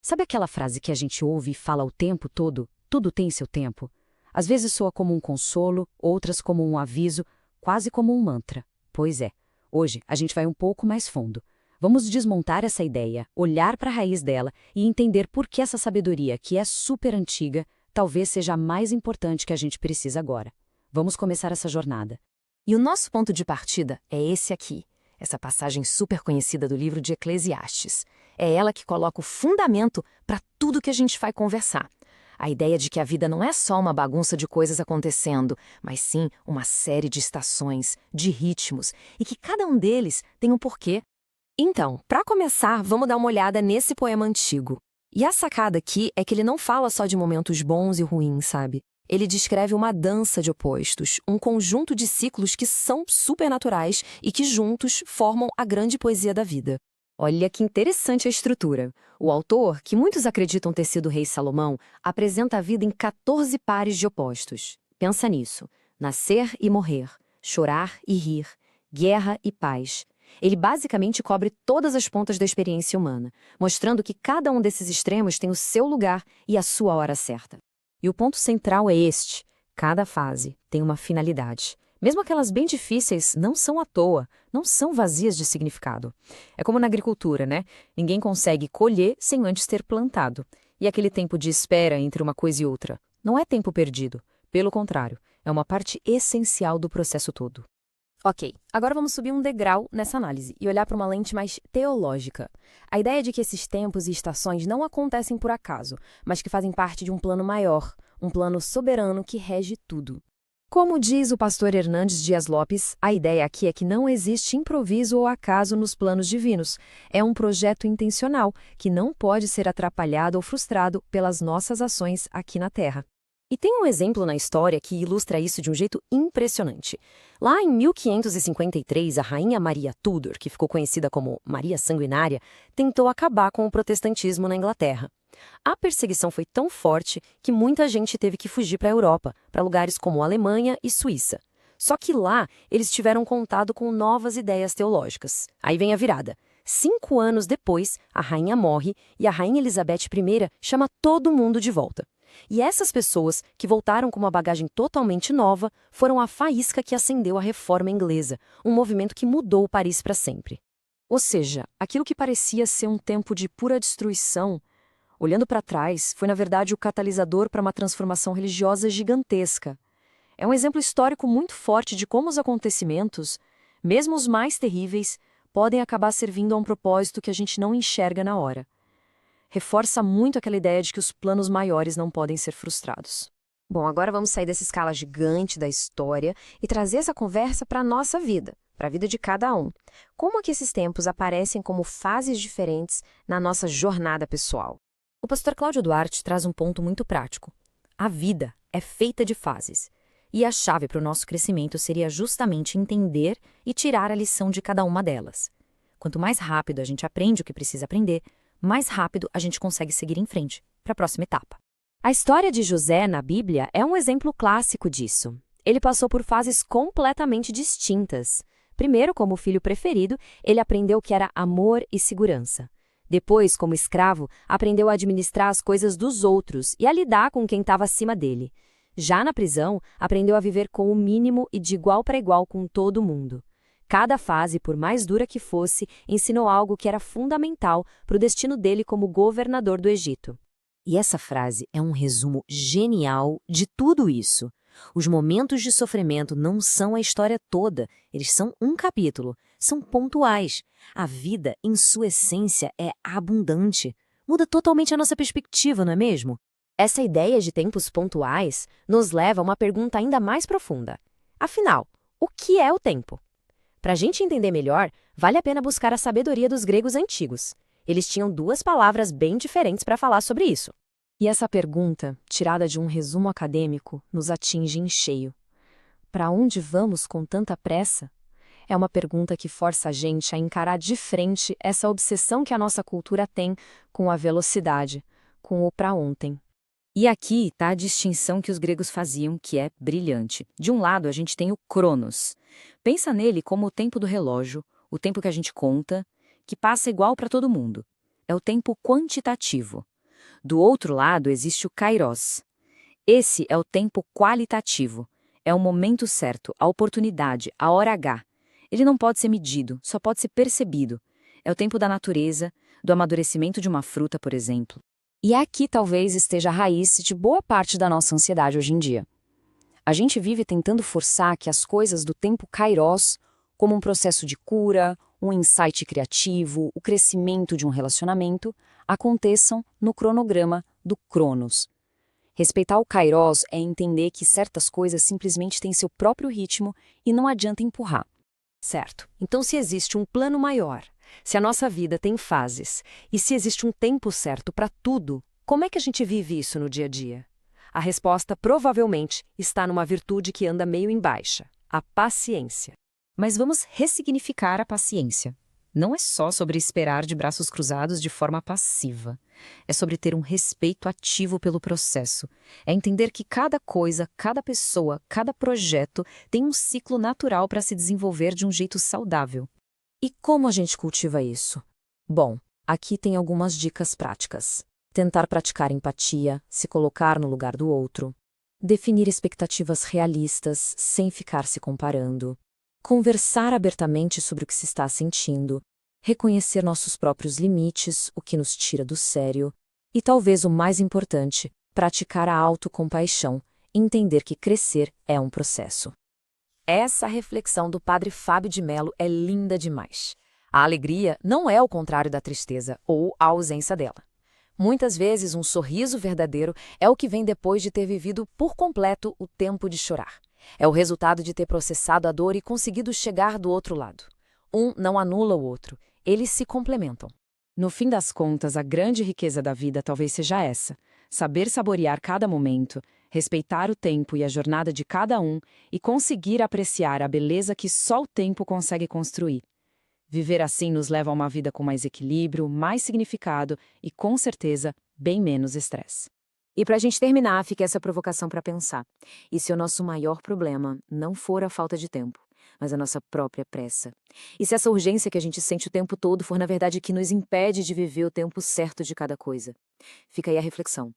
Sabe aquela frase que a gente ouve e fala o tempo todo? Tudo tem seu tempo. Às vezes soa como um consolo, outras como um aviso, quase como um mantra. Pois é, hoje a gente vai um pouco mais fundo. Vamos desmontar essa ideia, olhar para a raiz dela e entender por que essa sabedoria, que é super antiga, talvez seja a mais importante que a gente precisa agora. Vamos começar essa jornada. E o nosso ponto de partida é esse aqui, essa passagem super conhecida do livro de Eclesiastes. É ela que coloca o fundamento para tudo que a gente vai conversar. A ideia de que a vida não é só uma bagunça de coisas acontecendo, mas sim uma série de estações, de ritmos, e que cada um deles tem um porquê. Então, para começar, vamos dar uma olhada nesse poema antigo. E a sacada aqui é que ele não fala só de momentos bons e ruins, sabe? Ele descreve uma dança de opostos, um conjunto de ciclos que são supernaturais e que juntos formam a grande poesia da vida. Olha que interessante a estrutura. O autor, que muitos acreditam ter sido o rei Salomão, apresenta a vida em 14 pares de opostos. Pensa nisso. Nascer e morrer, chorar e rir, guerra e paz. Ele basicamente cobre todas as pontas da experiência humana, mostrando que cada um desses extremos tem o seu lugar e a sua hora certa. E o ponto central é este: cada fase tem uma finalidade. Mesmo aquelas bem difíceis não são à toa, não são vazias de significado. É como na agricultura, né? Ninguém consegue colher sem antes ter plantado. E aquele tempo de espera entre uma coisa e outra não é tempo perdido. Pelo contrário, é uma parte essencial do processo todo. Ok, agora vamos subir um degrau nessa análise e olhar para uma lente mais teológica. A ideia de que esses tempos e estações não acontecem por acaso, mas que fazem parte de um plano maior, um plano soberano que rege tudo. Como diz o pastor Hernandes Dias Lopes, a ideia aqui é que não existe improviso ou acaso nos planos divinos. É um projeto intencional, que não pode ser atrapalhado ou frustrado pelas nossas ações aqui na Terra. E tem um exemplo na história que ilustra isso de um jeito impressionante. Lá em 1553, a rainha Maria Tudor, que ficou conhecida como Maria Sanguinária, tentou acabar com o protestantismo na Inglaterra. A perseguição foi tão forte que muita gente teve que fugir para a Europa, para lugares como Alemanha e Suíça. Só que lá, eles tiveram contato com novas ideias teológicas. Aí vem a virada. 5 anos depois, a rainha morre e a rainha Elizabeth I chama todo mundo de volta. E essas pessoas, que voltaram com uma bagagem totalmente nova, foram a faísca que acendeu a reforma inglesa, um movimento que mudou Paris para sempre. Ou seja, aquilo que parecia ser um tempo de pura destruição, olhando para trás, foi na verdade o catalisador para uma transformação religiosa gigantesca. É um exemplo histórico muito forte de como os acontecimentos, mesmo os mais terríveis, podem acabar servindo a um propósito que a gente não enxerga na hora. Reforça muito aquela ideia de que os planos maiores não podem ser frustrados. Bom, agora vamos sair dessa escala gigante da história e trazer essa conversa para a nossa vida, para a vida de cada um. Como é que esses tempos aparecem como fases diferentes na nossa jornada pessoal? O pastor Cláudio Duarte traz um ponto muito prático. A vida é feita de fases. E a chave para o nosso crescimento seria justamente entender e tirar a lição de cada uma delas. Quanto mais rápido a gente aprende o que precisa aprender, mais rápido a gente consegue seguir em frente, para a próxima etapa. A história de José na Bíblia é um exemplo clássico disso. Ele passou por fases completamente distintas. Primeiro, como filho preferido, ele aprendeu o que era amor e segurança. Depois, como escravo, aprendeu a administrar as coisas dos outros e a lidar com quem estava acima dele. Já na prisão, aprendeu a viver com o mínimo e de igual para igual com todo mundo. Cada fase, por mais dura que fosse, ensinou algo que era fundamental para o destino dele como governador do Egito. E essa frase é um resumo genial de tudo isso. Os momentos de sofrimento não são a história toda, eles são um capítulo, são pontuais. A vida, em sua essência, é abundante. Muda totalmente a nossa perspectiva, não é mesmo? Essa ideia de tempos pontuais nos leva a uma pergunta ainda mais profunda. Afinal, o que é o tempo? Para a gente entender melhor, vale a pena buscar a sabedoria dos gregos antigos. Eles tinham 2 palavras bem diferentes para falar sobre isso. E essa pergunta, tirada de um resumo acadêmico, nos atinge em cheio. Para onde vamos com tanta pressa? É uma pergunta que força a gente a encarar de frente essa obsessão que a nossa cultura tem com a velocidade, com o para ontem. E aqui está a distinção que os gregos faziam, que é brilhante. De um lado, a gente tem o Cronos. Pensa nele como o tempo do relógio, o tempo que a gente conta, que passa igual para todo mundo. É o tempo quantitativo. Do outro lado existe o kairos. Esse é o tempo qualitativo. É o momento certo, a oportunidade, a hora H. Ele não pode ser medido, só pode ser percebido. É o tempo da natureza, do amadurecimento de uma fruta, por exemplo. E aqui talvez esteja a raiz de boa parte da nossa ansiedade hoje em dia. A gente vive tentando forçar que as coisas do tempo kairos, como um processo de cura, um insight criativo, o crescimento de um relacionamento, aconteçam no cronograma do Cronos. Respeitar o kairos é entender que certas coisas simplesmente têm seu próprio ritmo e não adianta empurrar. Certo. Então, se existe um plano maior, se a nossa vida tem fases, e se existe um tempo certo para tudo, como é que a gente vive isso no dia a dia? A resposta provavelmente está numa virtude que anda meio em baixa: a paciência. Mas vamos ressignificar a paciência. Não é só sobre esperar de braços cruzados de forma passiva. É sobre ter um respeito ativo pelo processo. É entender que cada coisa, cada pessoa, cada projeto tem um ciclo natural para se desenvolver de um jeito saudável. E como a gente cultiva isso? Bom, aqui tem algumas dicas práticas. Tentar praticar empatia, se colocar no lugar do outro. Definir expectativas realistas, sem ficar se comparando. Conversar abertamente sobre o que se está sentindo. Reconhecer nossos próprios limites, o que nos tira do sério. E talvez o mais importante, praticar a autocompaixão, entender que crescer é um processo. Essa reflexão do padre Fábio de Mello é linda demais. A alegria não é o contrário da tristeza ou a ausência dela. Muitas vezes, um sorriso verdadeiro é o que vem depois de ter vivido por completo o tempo de chorar. É o resultado de ter processado a dor e conseguido chegar do outro lado. Um não anula o outro, eles se complementam. No fim das contas, a grande riqueza da vida talvez seja essa: saber saborear cada momento, respeitar o tempo e a jornada de cada um e conseguir apreciar a beleza que só o tempo consegue construir. Viver assim nos leva a uma vida com mais equilíbrio, mais significado e, com certeza, bem menos estresse. E para a gente terminar, fica essa provocação para pensar. E se o nosso maior problema não for a falta de tempo, mas a nossa própria pressa? E se essa urgência que a gente sente o tempo todo for, na verdade, que nos impede de viver o tempo certo de cada coisa? Fica aí a reflexão.